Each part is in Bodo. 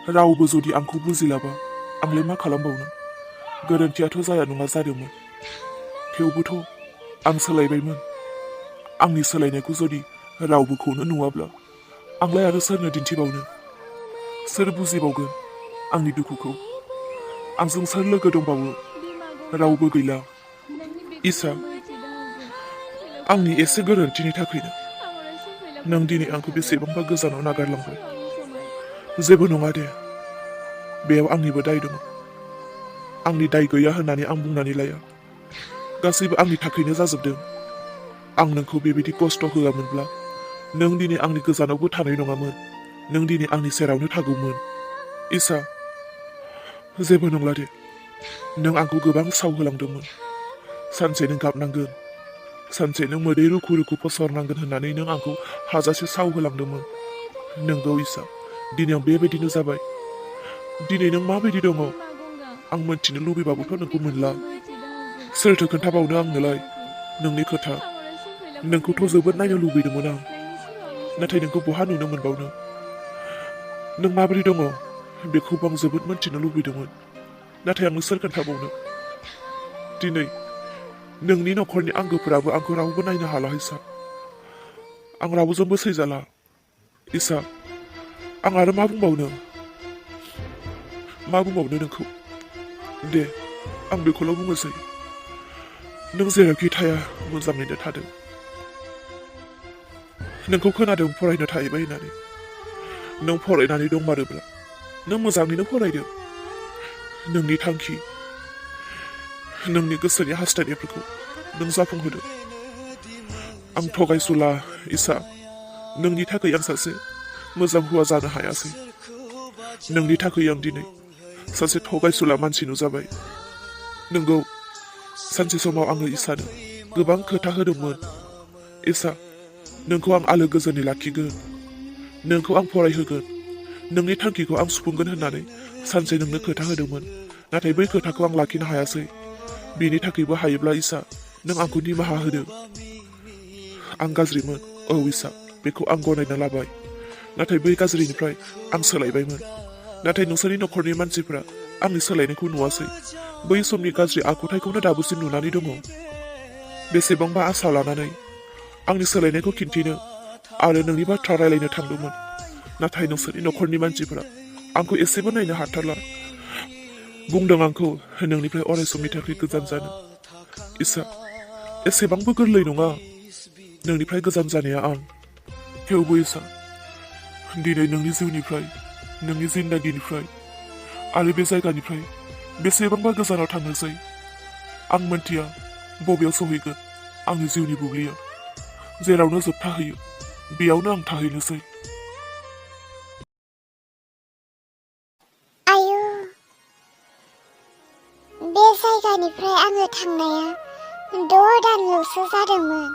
रावबो जुदि आंखौ बुजिलाबा आंलाय मा खालामबावनो? गोरोन्थियाथ' जाया नङा जादोंमोन, थेवबोथ' आं सोलायबायमोन। आंनि सोलायनायखौ जुदि रावबोखौनो नुवाब्ला आंलाय आरो सोरनो दिन्थिबावनो? सोर बुजिबावगोन आंनि दुखुखौ? आंजों सोर लोगो दंबावो? रावबो गैला। इसा, आंनि एसे गोरोन्थिनि थाखायनो नों दिनै आंखौ बेसेबांबा गोजानाव नागारलांबाय। जेबो नङा दे, बेयाव आंनिबो दाय दङ। आंनि दाय गैया होननानै आं बुंनानै लाया। गासैबो आंनि थाखायनो जाजोबदों। आं नोंखौ बेबायदि खस्थ' होआमोनब्ला नों दिनै आंनि गोजानावबो थानाय नङामोन। नों दिनै आंनि सेरावनो थागौमोन। इसा, जेबो नंला दे। नों आंखौ गोबां साव होलांदोंमोन। सानसे नों गाबनांगोन, सानसे नों मोदै रुखु रुखु फसरनांगोन होननानै नों आंखौ हाजासे साव होलांदोंमोन। नोंगौ इसा, दिनै आं बेबायदिनो जाबाय। दिनै नों माबायदि दङ आं मोनथिनो लुबैबाबोथ' नोंखौ मोनला। सोरथो खोन्थाबावनो आंनोलाय नोंनि खोथा? नोंखौथ' जोबोद नायनो लुबैदोंमोन आं, नाथाय नोंखौ बहा नुनो मोनबावनो? नों माबोरै दङ बेखौबो आं जोबोद मोनथिनो लुबैदोंमोन, नाथाय आंनो सोर खोन्थाबावनो? दिनै नोंनि न'खरनि आंगोफोराबो आंखौ रावबो नायनो हाला इसा। आं रावजोंबो सैजाला। इसा, आं आरो मा बुंबावनो नोंखौ? दे, आं बेखौल' बुंनोसै, नों जेरावखि थाया मोजाङैनो थादों। नोंखौ खोनादों फरायनो थाहैबाय होननानै। नों फरायनानै दंमारोब्ला नों मोजाङैनो फरायदों। नोंनि थांखि, नोंनि गोसोनि हास्थायनायफोरखौ नों जाफुंहोदों। आं थगायसुला इसा। नोंनि थाखाय आं सासे मोजां हौवा जानो हायासै। नोंनि थाखाय आं दिनै सासे थगायसुला मानसि नुजाबाय। नोंगौ, सानसे समाव आङो इसानो गोबां खोथा होदोंमोन। इसा, नोंखौ आं आलो गोजोनै लाखिगोन, नोंखौ आं फरायहोगोन, नोंनि थांखिखौ आं सुफुंगोन होननानै सानसे नोंनो खोथा होदोंमोन। नाथाय बै खोथाखौ आं लाखिनो हायासै। बेनि थाखायबो हायोब्ला इसा नों आंखौ निमाहा होदो। आं गाज्रिमोन, औ इसा, बेखौ आं गनायना लाबाय। नाथाय बै गाज्रिनिफ्राय आं सोलायबायमोन। नाथाय नोंसोरनि न'खरनि मानसिफ्रा आंनि सोलायनायखौ नुवासै। बै समनि गाज्रि आखुथायखौनो दाबोसिम नुनानै दङ। बेसेबांबा आसा लानानै आंनि सोलायनायखौ खिन्थिनो आरो नोंनि बाथ्रा रायलायनो थांदोंमोन। नाथाय नोंसोरनि न'खरनि मानसिफोरा आंखौ एसेबो नायनो हाथारला। बुंदों आंखौ नोंनिफ्राय अराय समनि थाखाय गोजान जानो। इसा, एसेबांबो गोरलै नङा नोंनिफ्राय गोजान जानाया आं। थेवबो इसा, दिनै नोंनि जिउनिफ्राय, नोंनि जिन्दागिनिफ्राय आरो बे जायगानिफ्राय बेसेबांबा गोजानाव थांनोसै। आं मोनथिया बबेयाव सहैगोन आंनि जिउनि बुब्लिया। जेरावनो जोबथा होयो बेयावनो आं थाहैनोसै। आयु, बे जायगानिफ्राय आङो थांनाया 6 दानल'सो जादोंमोन।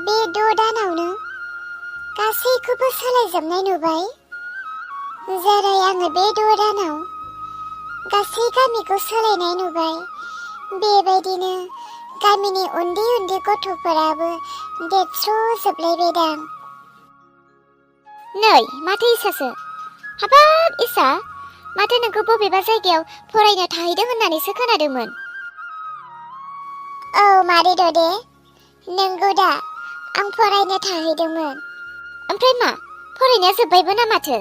बे 6 दानावनो गासैखौबो सोलायजोबनाय नुबाय। जेरै आङो बे 6 दानाव गासै गामिखौ सोलायनाय नुबाय, बेबायदिनो गामिनि उन्दै उन्दै गथ'फोराबो देरस्र'जोबलायबायदां। नै, माथो इसासो? हाबाब इसा, माथो नोंखौ बबेबा जायगायाव फरायनो थाहैदों होननानैसो खोनादोंमोन। औ मादै ददे, नोंगौ दा, आं फरायनो थाहैदोंमोन। ओमफ्राय मा, फरायनाया जोब्बायबो ना माथो?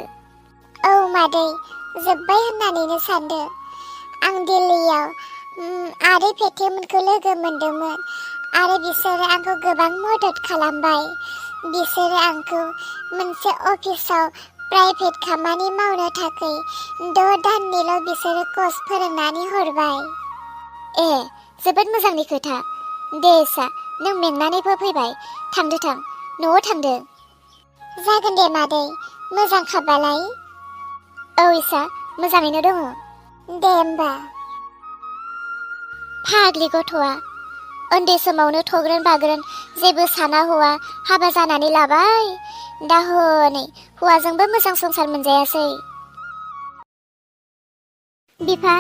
औ मादै, जोब्बाय होननानैनो सानदो। आं दिल्लीयाव आदै फेथेमोनखौ लोगो मोनदोंमोन आरो बिसोरो आंखौ गोबां मदद खालामबाय। बिसोरो आंखौ मोनसे अफिसाव प्राइभेट खामानि मावनो थाखाय 6 दाननिल' बिसोरो कर्स फोरोंनानै हरबाय। ए, जोबोद मोजांनि खोथा। दे इसा, नों मेंनानैबो फैबाय, थांदो थां, न'आव थांदो। जागोन दे मादै, मोजां खाबालाय। औ इसा, मोजाङैनो दङ। दे होमबा। फाग्लि गथ'आ, उन्दै समावनो थग्रोन बाग्रोन जेबो साना हौवा हाबा जानानै लाबाय। दा हनै हौवाजोंबो मोजां संसार मोनजायासै। बिफा,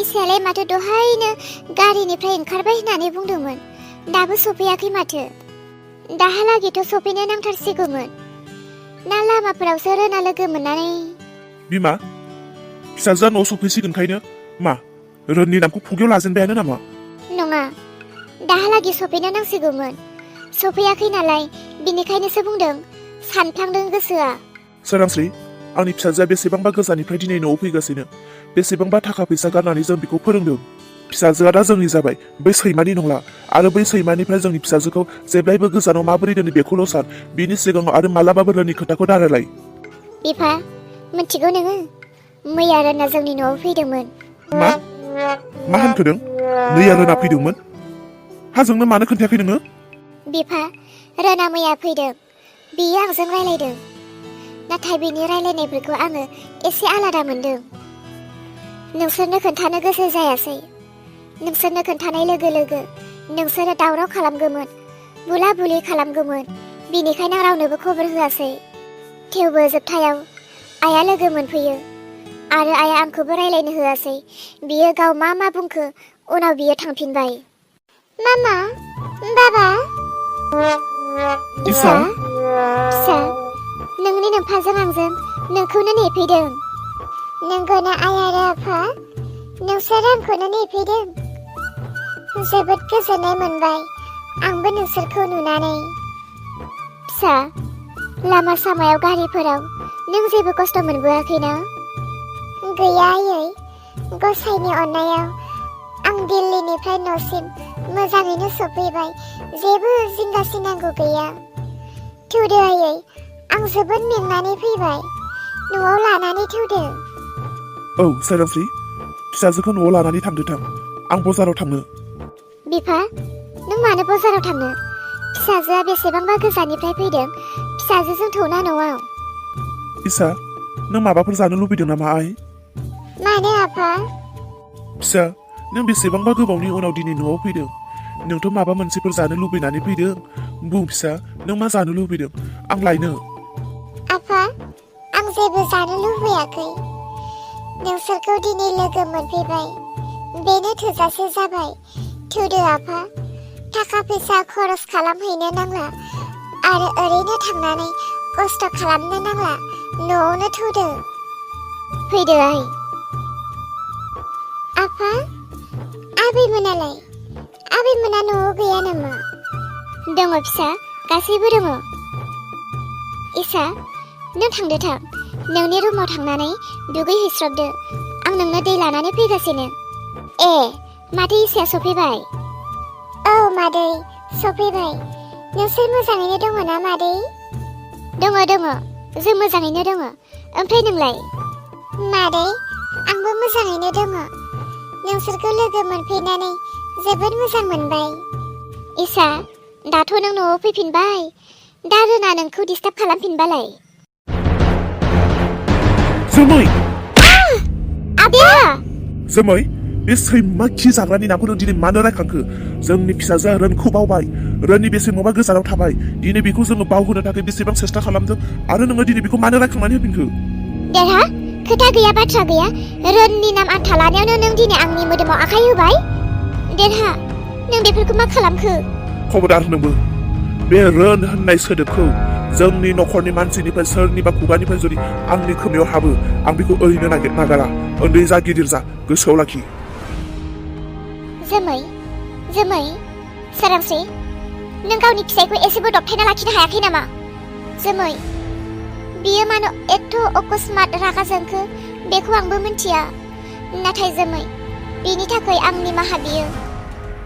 इसायालाय माथो दहायनो गारिनिफ्राय ओंखारबाय होननानै बुंदोंमोन, दाबो सफैयाखै माथो। दाहालागैथ' सफैनो नांथारसिगौमोन। ना लामाफोरावसो रोना लोगो मोननानै बिमा फिसाजोआ न'आव सफैसिगोनखायनो मा रोननि नामखौ खुगायाव लाजेनबायानो नामा? नङा, दाहालागै सफैनो नांसिगौमोन। सफैयाखै नालाय बिनिखायनोसो बुंदों, सानफ्लांदों गोसोआ। सोरांस्रि, आंनि फिसाजोआ बेसेबांबा गोजाननिफ्राय दिनै न'आव फैगासिनो, बेसेबांबा थाखा फैसा गारनानै जों बेखौ फोरोंदों। फिसाजोआ दा जोंनि जाबाय, बै सैमानि नंला। आरो बै सैमानिफ्राय जोंनि फिसाजोखौ जेब्लायबो गोजानाव माबोरै दोनो बेखौल' सान। बिनि सिगाङाव आरो मालाबाबो रोननि खोथाखौ दारायलाय। बिफा, मिथिगौ नोङो, मैया रोना जोंनि न'आव फैदोंमोन। मा होनखो नों? मैया रोना फैदोंमोन? हाजोंनो मानो खोन्थायाखै नोङो? बिफा, रोना मैया फैदों। बियो आंजों रायलायदों। नाथाय बिनि रायलायनायफोरखौ आङो एसे आलादा मोनदों। नोंसोरनो खोन्थानो गोसो जायासै। नोंसोरनो खोन्थानाय लोगो लोगो नोंसोरो दावराव खालामगौमोन, बुला बुलि खालामगौमोन। बिनिखायनो आं रावनोबो खबर होआसै। थेवबो जोबथायाव आइया लोगो मोनफैयो आरो आइया आंखौबो रायलायनो होआसै। बियो गाव मा मा बुंखो, उनाव बियो थांफिनबाय। मामा, बाबा। इसा, फिसा, नोंनि नोमफाजों आंजों नोंखौनो नेफैदों। नंगौना आइ आरो आफा? नोंसोर आंखौनो नेफैदों? जोबोद गोजोननाय मोनबाय आंबो नोंसोरखौ नुनानै। फिसा, लामा सामायाव गारिफोराव नों जेबो खस्थ' मोनबोआखैना? गैया आयै, गसाइनि अननायाव आं दिल्लीनिफ्राय न'सिम मोजाङैनो सफैबाय। जेबो जिंगासिनांगौ गैया। थौदो आयै, आं जोबोद मेंनानै फैबाय। न'आव लानानै थौदो। औ सोरांस्रि, फिसाजोखौ न'आव लानानै थांदो थां। आं बाजाराव थांनो। बिफा, नों मानो बाजाराव थांनो? फिसाजोआ बेसेबांबा गोजाननिफ्राय फैदों। फिसाजोजों थौना न'आव। इसा, नों माबाफोर जानो लुबैदों नामा आइ? मानो आफा? फिसा, नों बेसेबांबा गोबावनि उनाव दिनै न'आव फैदों। नोंथ' माबा मोनसेफोर जानो लुबैनानै फैदों। बुं फिसा, नों मा जानो लुबैदों? आं लायनो। आफा, आं जेबो जानो लुबैयाखै। नोंसोरखौ दिनै लोगो मोनफैबाय, बेनो थोजासे जाबाय। थौदो आफा, थाखा फैसा खरस खालामहैनो नांला आरो ओरैनो थांनानै खस्थ' खालामनो नांला। न'आवनो थौदो। फैदो आइ। आफा, आबैमोनालाय? आबैमोना न'आव गैया नामा? दङ फिसा, गासैबो दङ। इसा, नों थांदो थां। नोंनि रुमाव थांनानै दुगैहैस्रबदो। आं नोंनो दै लानानै फैगासिनो। ए, माथो इसाया सफैबाय? औ मादै, सफैबाय। नोंसोर मोजाङैनो दङ ना मादै? दङ, जों मोजाङैनो दङ। ओमफ्राय नोंलाय? मादै, आंबो मोजाङैनो दङ। नोंसोरखौ लोगो मोनफैनानै जोबोद मोजां मोनबाय। इसा, दाथ' नों न'आव फैफिनबाय। दा रोना नोंखौ डिस्टार्ब खालामफिनबालाय? जोमै! आदैया! जोमै, बे सैमा खि जाग्रानि नामखौ नों दिनै मानो रायखांखो? जोंनि फिसाजोआ रोनखौ बावबाय। रोननि बेसेबांबा गोजानाव थाबाय। दिनै बेखौ जोङो बावहोनो थाखाय बेसेबां सेस्था खालामदों आरो नोङो दिनै बेखौ मानो रायखांनानै होफिनखो? देरहा, खोथा गैया बाथ्रा गैया। रोननि नाम आन्था लानायावनो नों दिनै आंनि मोदोमाव आखाइ होबाय। देरहा, नों बेफोरखौ मा खालामखो? खबरदार नोंबो। बे रोन होननाय सोदोबखौ जोंनि नखरनि मानसिनिफ्राय सोरनिबा खुगानिफ्राय जुदि आंनि खोमायाव हाबो, आं बेखौ ओरैनो नागारा। उन्दै जा गिदिर जा, गोसोआव लाखि। जोमै, सोरांस्रि, नों गावनि फिसायखौ एसेबो दबथायना लाखिनो हायाखै नामा? जोमै, बियो मानो एथ' अकस्मात रागा जोंखो बेखौ आंबो मिन्थिया। नाथाय जोमै, बेनि थाखाय आं निमाहा बियो।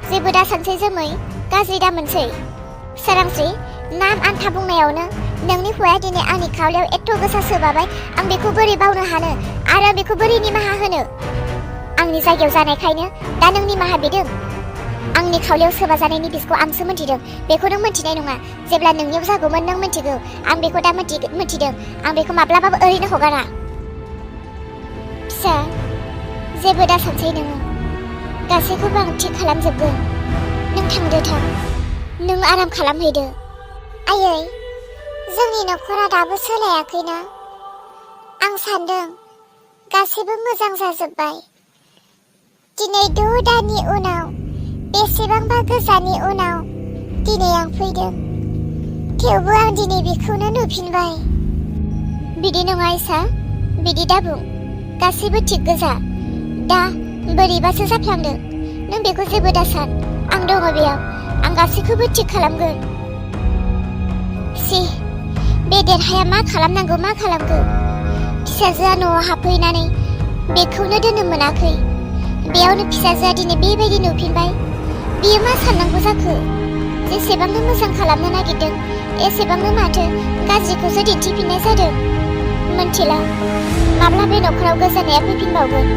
जेबो दा सानसै जोमै, गाज्रि दा मोनसै। सोरांस्रि, नाम आन्था बुंनायावनो नोंनि हौवाया दिनै आंनि खावलायाव एथ' गोसा सोबाबाय। आं बेखौ बोरै बावनो हानो आरो बेखौ बोरै निमाहा होनो? आंनि जायगायाव जानायखायनो दा नों निमाहा बिदों। आंनि खावलायाव सोबा जानायनि बिसखौ आंसो मिन्थिदों। बेखौ नों मिन्थिनाय नङा। जेब्ला नोंनियाव जागौमोन नों मिन्थिगौ। आं बेखौ दा मिन्थिदों। आं बेखौ माब्लाबाबो ओरैनो हगारा। फिसा, जेबो दा सानसै नोङो। गासैखौबो आं थिग खालामजोबगोन। नों थांदो थां। नों आराम खालामहैदो। आयै, जोंनि नखरा दाबो सोलायाखैना? आं सान्दों गासैबो मोजां जाजोब्बाय। दिनै 6 दाननि उनाव, बेसेबांबा गोजाननि उनाव दिनै आं फैदों। थेवबो आं दिनै बेखौनो नुफिनबाय। बिदि नङा इसा, बिदि दाबुं, गासैबो थिग गोजा। दा बोरैबासो जाफ्लांदों। नों बेखौ जेबो दासान। आं दङ बेयाव। आं गासैखौबो थिग खालामगोन। सि, बे देरहाया मा खालामनांगौ मा खालामखो। फिसाजोआ न'आव हाबफैनानै बेखौनो दोननो मोनाखै। बेयावनो फिसाजोआ दिनै बेबायदि नुफिनबाय। बियो मा साननांगौ जाखो? जेसेबांनो मोजां खालामनो नागिरदों एसेबांनो माथो गाज्रिखौसो दिन्थिफिननाय जादों। मोनथिला माब्ला बे नखराव गोजोननाया फैफिनबावगोन।